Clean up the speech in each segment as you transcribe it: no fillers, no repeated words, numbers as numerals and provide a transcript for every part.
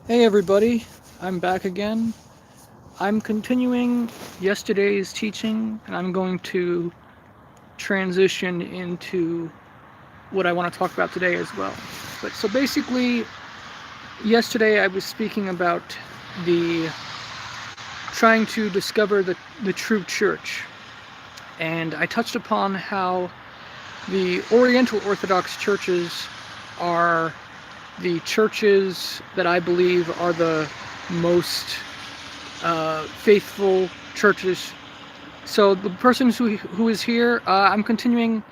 Hey everybody, I'm back again. I'm continuing yesterday's teaching and I'm going to transition into what I want to talk about today as well. But so basically, yesterday I was speaking about the trying to discover the true church. And I touched upon how the Oriental Orthodox churches are the churches that I believe are the most faithful churches. So the person who is here, I'm continuing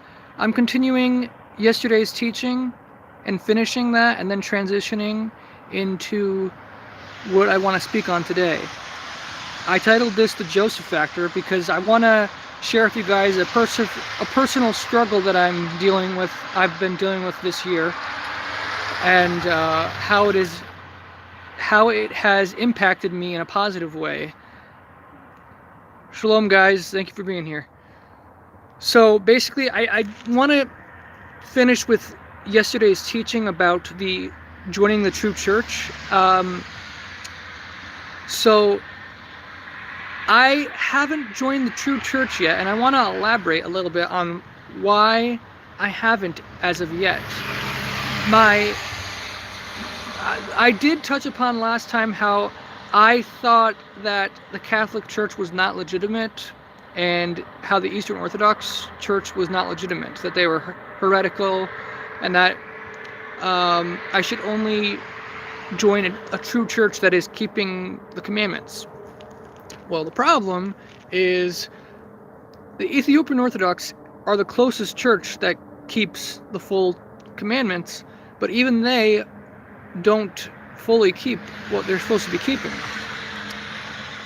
yesterday's teaching and finishing that, and then transitioning into what I want to speak on today. I titled this the Joseph Factor because I want to share with you guys a personal struggle that I've been dealing with this year, and how it has impacted me in a positive way. Shalom, guys. Thank you for being here. So basically, I want to finish with yesterday's teaching about the joining the true church. So I haven't joined the true church yet, and I want to elaborate a little bit on why I haven't as of yet. I did touch upon last time how I thought that the Catholic Church was not legitimate, and how the Eastern Orthodox Church was not legitimate, that they were heretical, and that I should only join a true church that is keeping the commandments. Well, the problem is the Ethiopian Orthodox are the closest church that keeps the full commandments, but even they don't fully keep what they're supposed to be keeping.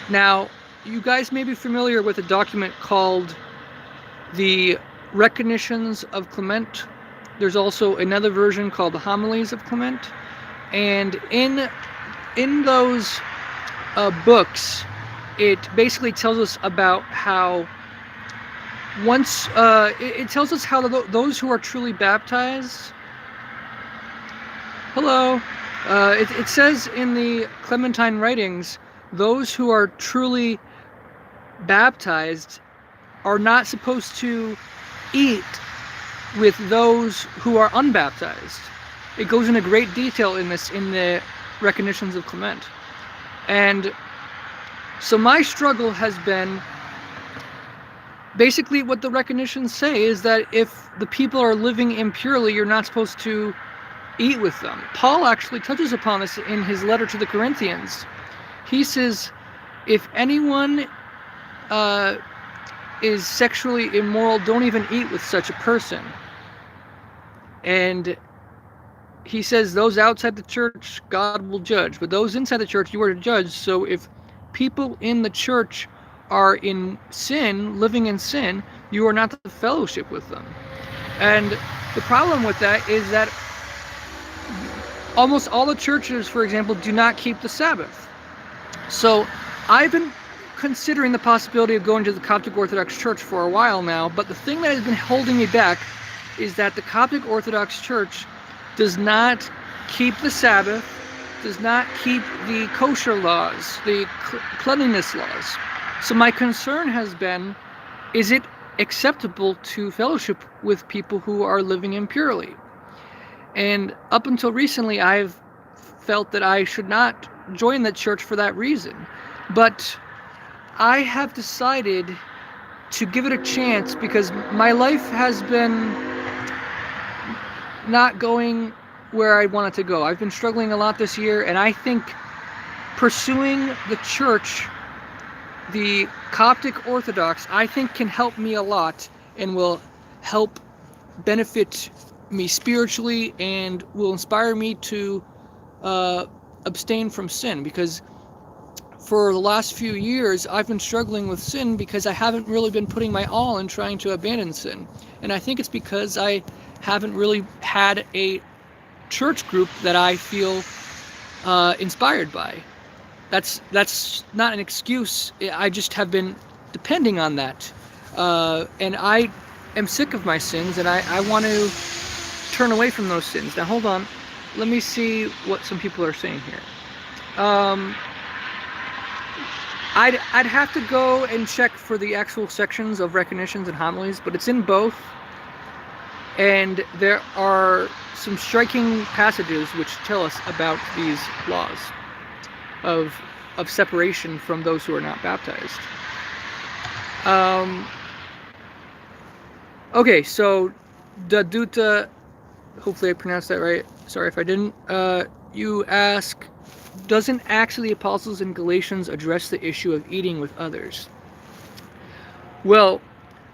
Now, you guys may be familiar with a document called the Recognitions of Clement. There's also another version called the Homilies of Clement, and in those books, it basically tells us about how it tells us how those who are truly baptized. Hello. It says in the Clementine writings, those who are truly baptized are not supposed to eat with those who are unbaptized. It goes into great detail in the Recognitions of Clement. And so my struggle has been, basically what the recognitions say is that if the people are living impurely, you're not supposed to eat with them. Paul actually touches upon this in his letter to the Corinthians. He says, if anyone is sexually immoral, don't even eat with such a person. And he says, those outside the church, God will judge, but those inside the church, you are to judge. So if people in the church are in sin, living in sin, you are not to fellowship with them. And the problem with that is that almost all the churches, for example, do not keep the Sabbath. So I've been considering the possibility of going to the Coptic Orthodox Church for a while now, but the thing that has been holding me back is that the Coptic Orthodox Church does not keep the Sabbath, does not keep the kosher laws, the cleanliness laws. So my concern has been, is it acceptable to fellowship with people who are living impurely? And up until recently, I've felt that I should not join the church for that reason. But I have decided to give it a chance because my life has been not going where I want it to go. I've been struggling a lot this year, and I think pursuing the church, the Coptic Orthodox, I think can help me a lot and will help benefit me spiritually and will inspire me to abstain from sin, because for the last few years I've been struggling with sin because I haven't really been putting my all in trying to abandon sin. And I think it's because I haven't really had a church group that I feel inspired by. That's not an excuse. I just have been depending on that. And I am sick of my sins, and I want to turn away from those sins. Now hold on, let me see what some people are saying here. I'd have to go and check for the actual sections of recognitions and homilies, but it's in both. And there are some striking passages which tell us about these laws of separation from those who are not baptized. Okay, so Daduta, hopefully I pronounced that right. Sorry if I didn't. You ask, doesn't Acts of the Apostles in Galatians address the issue of eating with others? Well,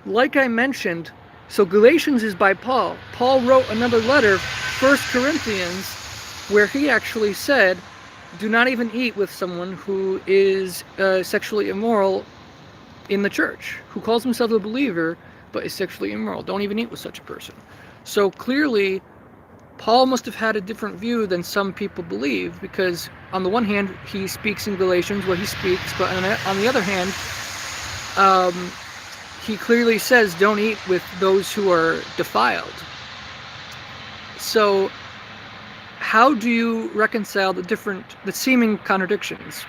like I mentioned, so Galatians is by Paul. Paul wrote another letter, 1 Corinthians, where he actually said, do not even eat with someone who is sexually immoral in the church, who calls himself a believer, but is sexually immoral. Don't even eat with such a person. So clearly, Paul must have had a different view than some people believe, because on the one hand, he speaks in Galatians what he speaks, but on the other hand, he clearly says don't eat with those who are defiled. So how do you reconcile the seeming contradictions?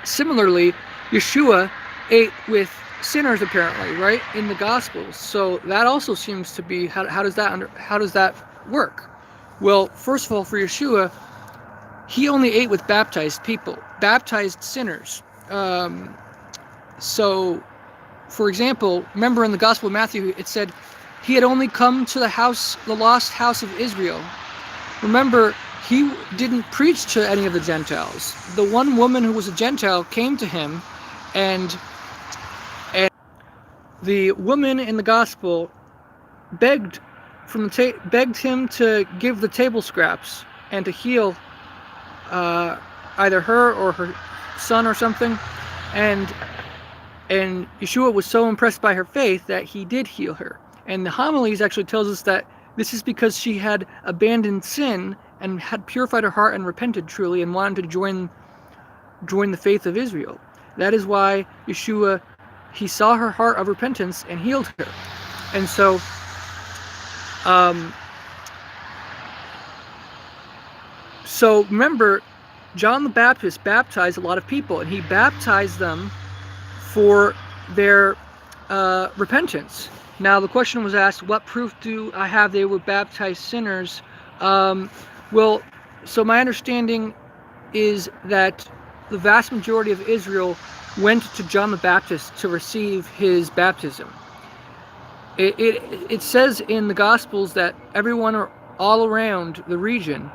Similarly, Yeshua ate with sinners apparently, right, in the Gospels. So that also seems to be, how does that work? Well, first of all, for Yeshua, he only ate with baptized people, baptized sinners. So, for example, remember in the Gospel of Matthew, it said he had only come to the lost house of Israel. Remember, he didn't preach to any of the Gentiles. The one woman who was a Gentile came to him, and the woman in the Gospel begged him to give the table scraps and to heal either her or her son or something, and Yeshua was so impressed by her faith that he did heal her. And the homilies actually tells us that this is because she had abandoned sin and had purified her heart and repented truly and wanted to join the faith of Israel. That is why Yeshua, he saw her heart of repentance and healed her. And so remember, John the Baptist baptized a lot of people, and he baptized them for their repentance. Now the question was asked, what proof do I have they were baptized sinners? Well, so my understanding is that the vast majority of Israel went to John the Baptist to receive his baptism. It says in the Gospels that everyone all around the region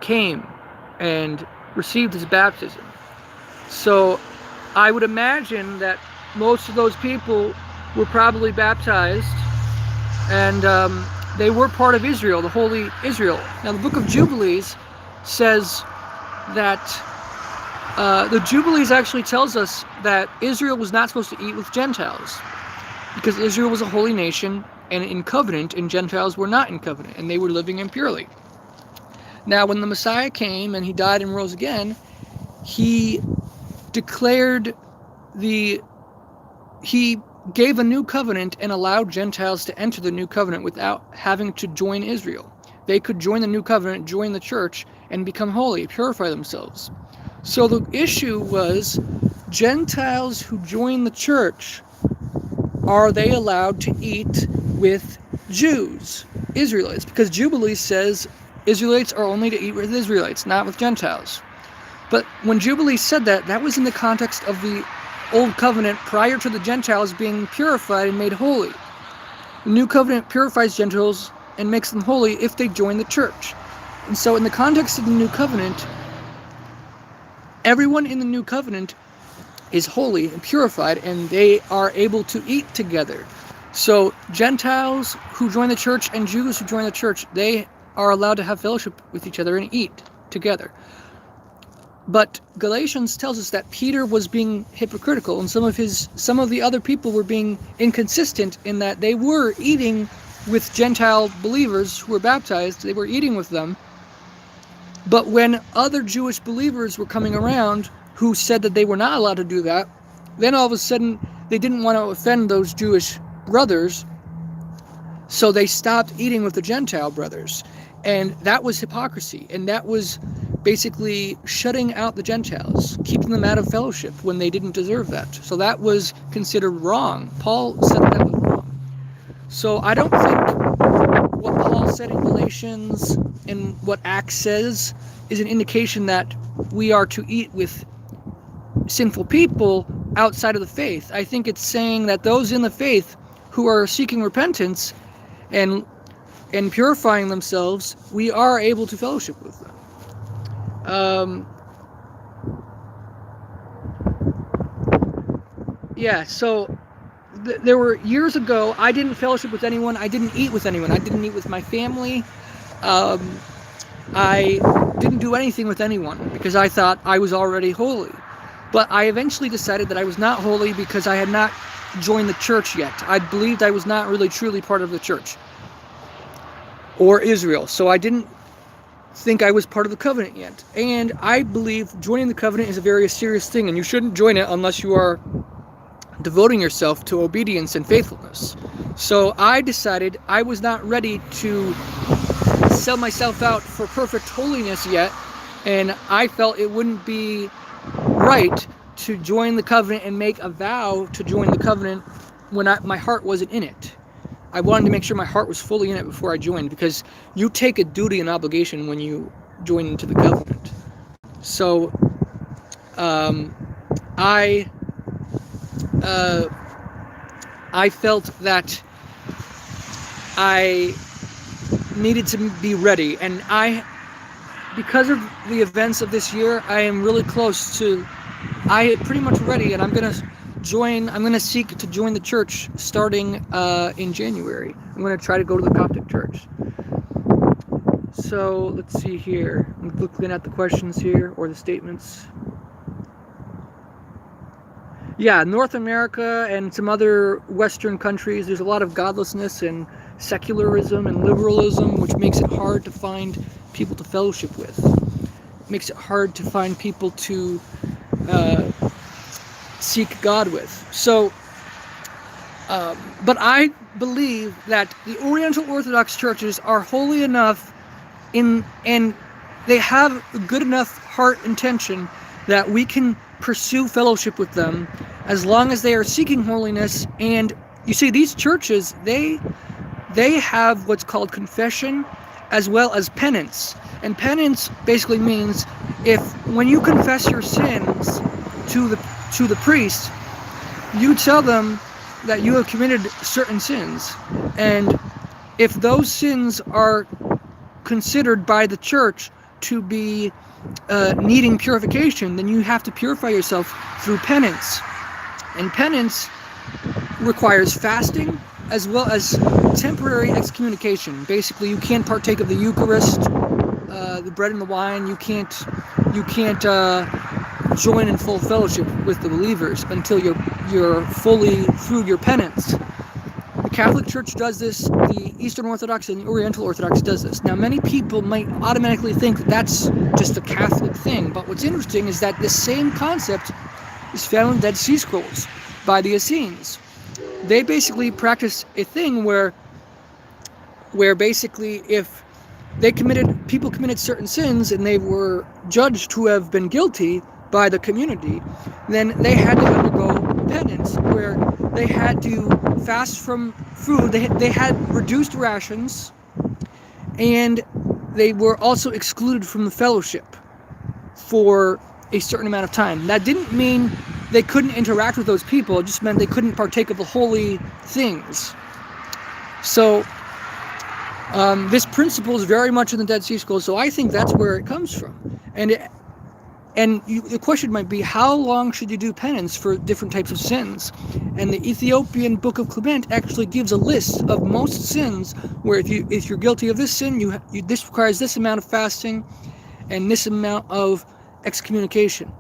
came and received his baptism. So I would imagine that most of those people were probably baptized, and they were part of Israel, the holy Israel. Now the book of Jubilees says that the Jubilees actually tells us that Israel was not supposed to eat with Gentiles, because Israel was a holy nation and in covenant, and Gentiles were not in covenant, and they were living impurely. Now when the Messiah came and he died and rose again, he declared he gave a new covenant and allowed Gentiles to enter the new covenant without having to join Israel. They could join the new covenant, join the church, and become holy, purify themselves. So the issue was, Gentiles who join the church, are they allowed to eat with Jews, Israelites? Because Jubilee says Israelites are only to eat with Israelites, not with Gentiles. But when Jubilee said that, that was in the context of the Old Covenant prior to the Gentiles being purified and made holy. The New Covenant purifies Gentiles and makes them holy if they join the church. And so in the context of the New Covenant, everyone in the New Covenant is holy and purified, and they are able to eat together. So Gentiles who join the church and Jews who join the church, they are allowed to have fellowship with each other and eat together. But Galatians tells us that Peter was being hypocritical, and some of the other people were being inconsistent in that they were eating with Gentile believers who were baptized. They were eating with them. But when other Jewish believers were coming around who said that they were not allowed to do that, then all of a sudden they didn't want to offend those Jewish brothers, so they stopped eating with the Gentile brothers. And that was hypocrisy, and that was basically shutting out the Gentiles, keeping them out of fellowship when they didn't deserve that. So that was considered wrong. Paul said that was wrong. So I don't think what Paul said in Galatians and what Acts says is an indication that we are to eat with sinful people outside of the faith. I think it's saying that those in the faith who are seeking repentance and purifying themselves, we are able to fellowship with them. So there were years ago, I didn't fellowship with anyone, I didn't eat with anyone, I didn't eat with my family, I didn't do anything with anyone because I thought I was already holy. But I eventually decided that I was not holy because I had not joined the church yet. I believed I was not really truly part of the church or Israel, so I didn't think I was part of the covenant yet. And I believe joining the covenant is a very serious thing, and you shouldn't join it unless you are devoting yourself to obedience and faithfulness. So I decided I was not ready to sell myself out for perfect holiness yet, and I felt it wouldn't be right to join the covenant and make a vow to join the covenant when my heart wasn't in it. I wanted to make sure my heart was fully in it before I joined, because you take a duty and obligation when you join into the covenant. So I felt that I needed to be ready, and because of the events of this year, I am really close to, I am pretty much ready, and I'm going to seek to join the church starting in January. I'm going to try to go to the Coptic church. So let's see here. I'm looking at the questions here, or the statements. Yeah, North America and some other Western countries, there's a lot of godlessness and secularism and liberalism, which makes it hard to find people to fellowship with. It makes it hard to find people to seek God with. So, but I believe that the Oriental Orthodox churches are holy enough and they have a good enough heart intention that we can pursue fellowship with them as long as they are seeking holiness. And you see, these churches, they have what's called confession as well as penance. And penance basically means when you confess your sins to the priest, you tell them that you have committed certain sins, and if those sins are considered by the church to be needing purification, then you have to purify yourself through penance. And penance requires fasting as well as temporary excommunication. Basically, you can't partake of the Eucharist, the bread and the wine. You can't join in full fellowship with the believers until you're fully through your penance. The Catholic Church does this, the Eastern Orthodox and the Oriental Orthodox does this. Now, many people might automatically think that that's just a Catholic thing, but what's interesting is that the same concept is found in Dead Sea Scrolls by the Essenes. They basically practice a thing where basically if people committed certain sins and they were judged to have been guilty by the community, then they had to undergo penance, where they had to fast from food. They had reduced rations, and they were also excluded from the fellowship for a certain amount of time. That didn't mean they couldn't interact with those people, it just meant they couldn't partake of the holy things. So this principle is very much in the Dead Sea Scrolls, so I think that's where it comes from. The question might be, how long should you do penance for different types of sins? And the Ethiopian Book of Clement actually gives a list of most sins where if you're guilty of this sin, this requires this amount of fasting and this amount of excommunication.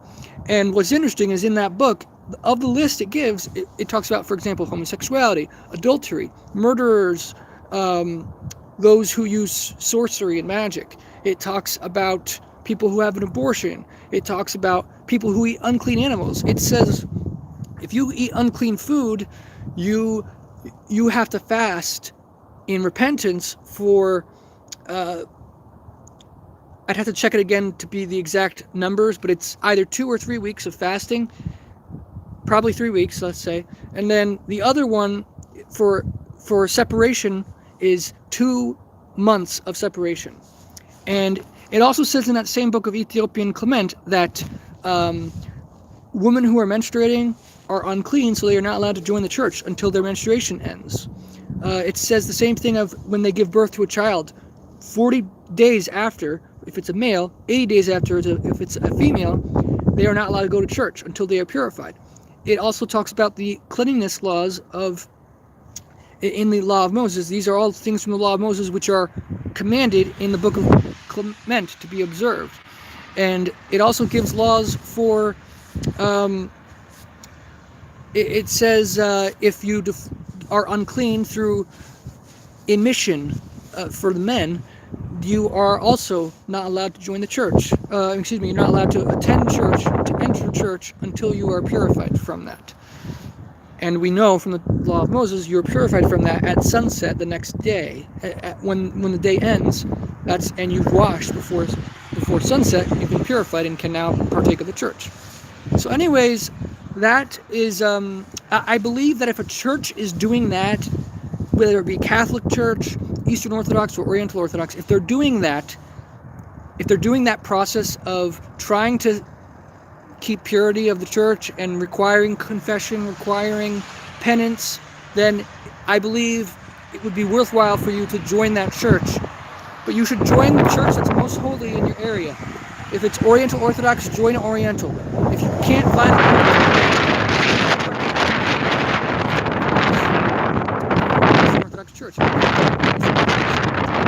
And what's interesting is in that book, of the list it gives, it talks about, for example, homosexuality, adultery, murderers, those who use sorcery and magic. It talks about people who have an abortion. It talks about people who eat unclean animals. It says if you eat unclean food, you have to fast in repentance for I'd have to check it again to be the exact numbers, but it's either 2 or 3 weeks of fasting, probably 3 weeks, let's say. And then the other one for separation is 2 months of separation. And it also says in that same book of Ethiopian Clement that women who are menstruating are unclean, so they are not allowed to join the church until their menstruation ends. It says the same thing of when they give birth to a child. 40 days after, if it's a male, 80 days after, if it's a female, they are not allowed to go to church until they are purified. It also talks about the cleanliness laws in the law of Moses. These are all things from the law of Moses which are commanded in the book of Clement to be observed. And it also gives laws for, it says if you are unclean through emission for the men, you are also not allowed to join the church. You're not allowed to attend church, to enter church, until you are purified from that. And we know from the law of Moses, you're purified from that at sunset the next day. When the day ends, and you've washed before sunset, you've been purified and can now partake of the church. So anyways, that is, I believe that if a church is doing that, whether it be Catholic Church, Eastern Orthodox, or Oriental Orthodox, if they're doing that process of trying to keep purity of the church and requiring confession, requiring penance, then I believe it would be worthwhile for you to join that church. But you should join the church that's most holy in your area. If it's Oriental Orthodox, join Oriental. If you can't find Orthodox Church,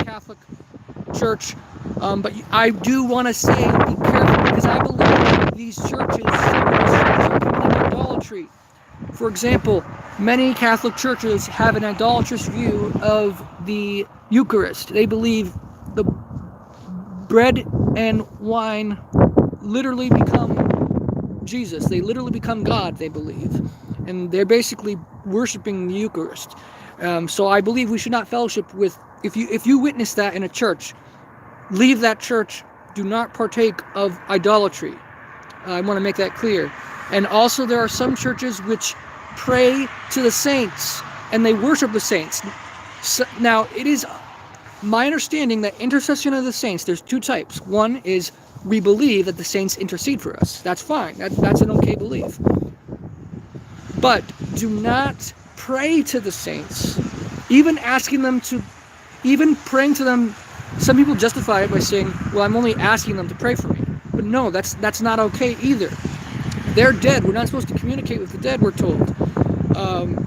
Catholic Church, but I do want to say be careful, because I believe these churches are committing idolatry. For example, many Catholic churches have an idolatrous view of the Eucharist. They believe the bread and wine literally become Jesus. They literally become God, they believe. And they're basically worshiping the Eucharist. So I believe we should not fellowship with, if you witness that in a church, leave that church. Do not partake of idolatry. I want to make that clear. And also there are some churches which pray to the saints and they worship the saints. So, now, it is my understanding that intercession of the saints, there's 2 types. One is we believe that the saints intercede for us. That's fine. That's an okay belief. But do not pray to the saints. Even praying to them, some people justify it by saying, well, I'm only asking them to pray for me. But no, that's not okay either. They're dead. We're not supposed to communicate with the dead, we're told.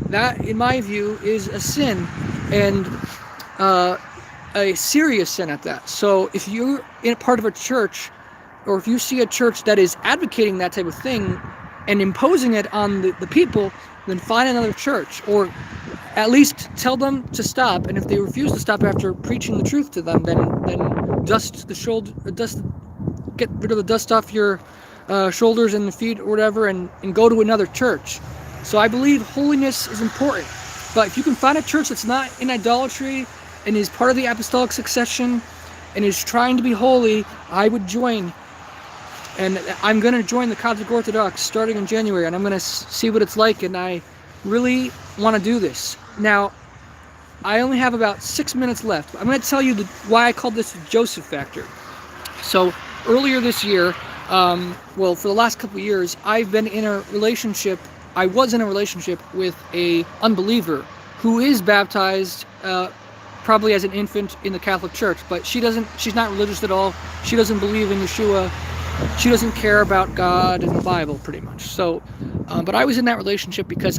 That, in my view, is a sin, and a serious sin at that. So if you're in a part of a church, or if you see a church that is advocating that type of thing and imposing it on the people, then find another church, or at least tell them to stop. And if they refuse to stop after preaching the truth to them, then get rid of the dust off your shoulders and feet or whatever, and go to another church. So I believe holiness is important. But if you can find a church that's not in idolatry and is part of the apostolic succession and is trying to be holy, I would join. And I'm going to join the Coptic Orthodox starting in January, and I'm going to see what it's like, and I really want to do this. Now, I only have about 6 minutes left. I'm going to tell you why I called this the Joseph factor. So earlier this year, for the last couple of years, I was in a relationship with a unbeliever who is baptized probably as an infant in the Catholic Church, but she's not religious at all. She doesn't believe in Yeshua. She doesn't care about God and the Bible, pretty much. So, but I was in that relationship because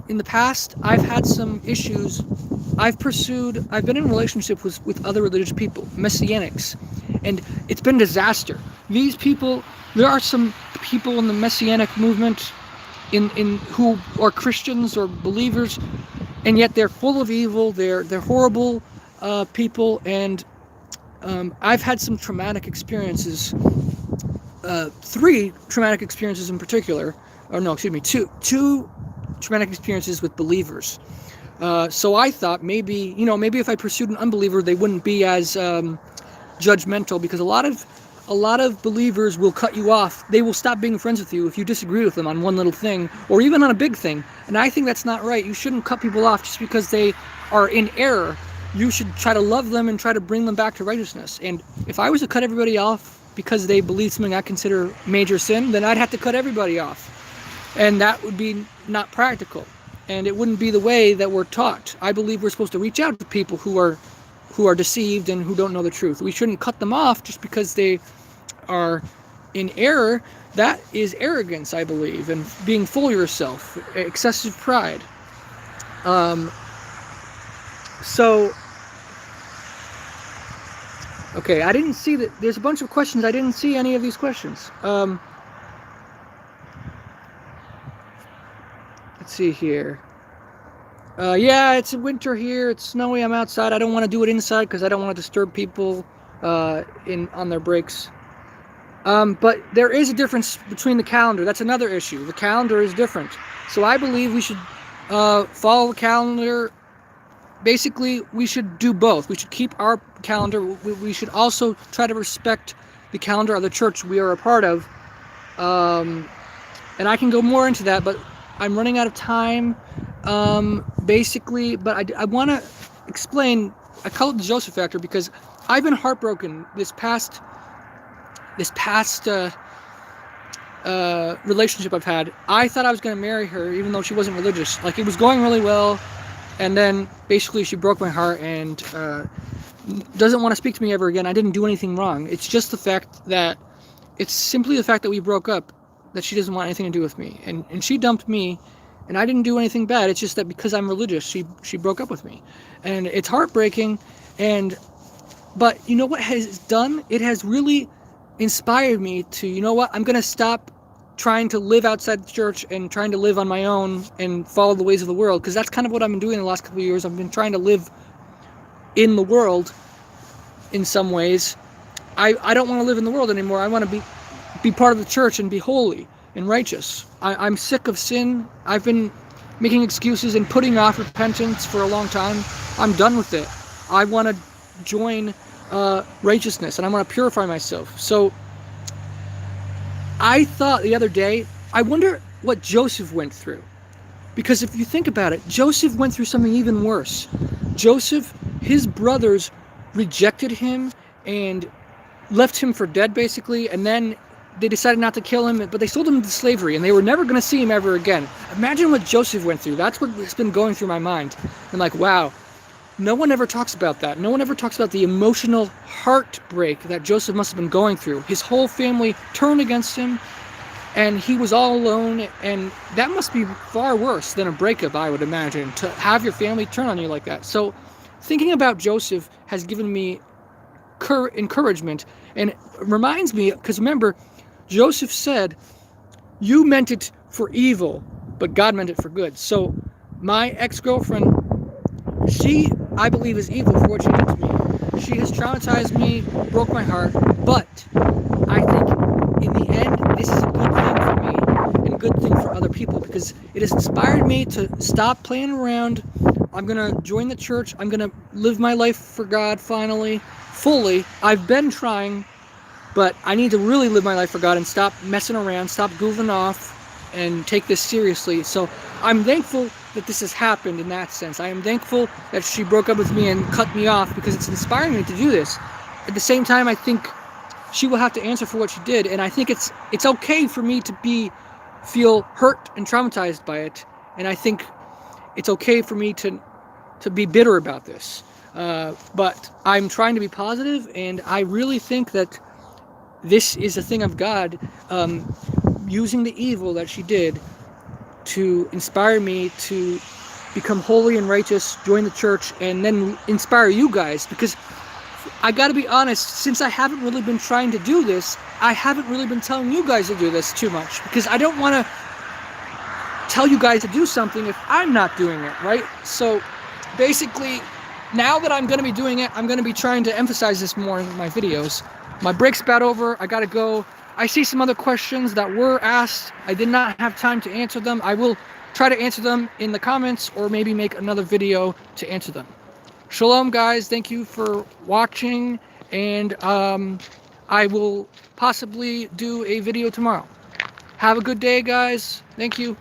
in the past, I've had some issues. I've been in relationships with other religious people, Messianics, and it's been disaster. These people, there are some people in the Messianic movement who are Christians or believers, and yet they're full of evil. They're horrible people, and I've had some traumatic experiences. 3 traumatic experiences in particular, two traumatic experiences with believers. So I thought maybe if I pursued an unbeliever, they wouldn't be as judgmental, because a lot of believers will cut you off. They will stop being friends with you if you disagree with them on one little thing, or even on a big thing. And I think that's not right. You shouldn't cut people off just because they are in error. You should try to love them and try to bring them back to righteousness. And if I was to cut everybody off because they believe something I consider major sin, then I'd have to cut everybody off. And that would be not practical. And it wouldn't be the way that we're taught. I believe we're supposed to reach out to people who are deceived and who don't know the truth. We shouldn't cut them off just because they are in error. That is arrogance, I believe, and being full of yourself, excessive pride. Okay, I didn't see that. There's a bunch of questions. I didn't see any of these questions. Let's see here. Yeah, it's winter here. It's snowy. I'm outside. I don't want to do it inside because I don't want to disturb people on their breaks. But there is a difference between the calendar. That's another issue. The calendar is different. So I believe we should follow the calendar. Basically, we should do both. We should keep our calendar. We should also try to respect the calendar of the church we are a part of. And I can go more into that, but I'm running out of time. Basically, but I want to explain. I call it the Joseph factor because I've been heartbroken this past relationship I've had. I thought I was going to marry her even though she wasn't religious. Like, it was going really well, and then basically she broke my heart and doesn't want to speak to me ever again. I didn't do anything wrong. It's just the fact that it's simply the fact that we broke up, that she doesn't want anything to do with me, and she dumped me, and I didn't do anything bad. It's just that because I'm religious, she broke up with me, and it's heartbreaking. But you know what has done? It has really inspired me to, you know what, I'm going to stop trying to live outside the church and trying to live on my own and follow the ways of the world, because that's kind of what I've been doing in the last couple of years. I've been trying to live in the world in some ways. I don't want to live in the world anymore. I want to be part of the church and be holy and righteous. I'm sick of sin. I've been making excuses and putting off repentance for a long time. I'm done with it. I want to join righteousness, and I want to purify myself. So I thought the other day, I wonder what Joseph went through. Because if you think about it, Joseph went through something even worse. Joseph, his brothers rejected him and left him for dead, basically, and then they decided not to kill him, but they sold him into slavery, and they were never going to see him ever again. Imagine what Joseph went through. That's what's been going through my mind. And like, wow, no one ever talks about that. No one ever talks about the emotional heartbreak that Joseph must have been going through. His whole family turned against him, and he was all alone, and that must be far worse than a breakup, I would imagine, to have your family turn on you like that. So thinking about Joseph has given me encouragement, and it reminds me, because remember, Joseph said, you meant it for evil, but God meant it for good. So my ex-girlfriend, she, I believe, is evil for what she did to me. She has traumatized me, broke my heart, but I think in the end, this is a good thing for me and a good thing for other people, because it has inspired me to stop playing around. I'm going to join the church. I'm going to live my life for God finally, fully. I've been trying, but I need to really live my life for God and stop messing around, stop goofing off, and take this seriously. So I'm thankful that this has happened in that sense. I am thankful that she broke up with me and cut me off, because it's inspiring me to do this. At the same time, I think she will have to answer for what she did, and I think it's okay for me to feel hurt and traumatized by it, and I think it's okay for me to be bitter about this. But I'm trying to be positive, and I really think that this is a thing of God using the evil that she did to inspire me to become holy and righteous, join the church, and then inspire you guys. Because I gotta be honest, since I haven't really been trying to do this, I haven't really been telling you guys to do this too much, because I don't want to tell you guys to do something if I'm not doing it, right? So basically, now that I'm going to be doing it, I'm going to be trying to emphasize this more in my videos. My break's about over. I gotta go. I see some other questions that were asked. I did not have time to answer them. I will try to answer them in the comments, or maybe make another video to answer them. Shalom, guys. Thank you for watching, and I will possibly do a video tomorrow. Have a good day, guys. Thank you.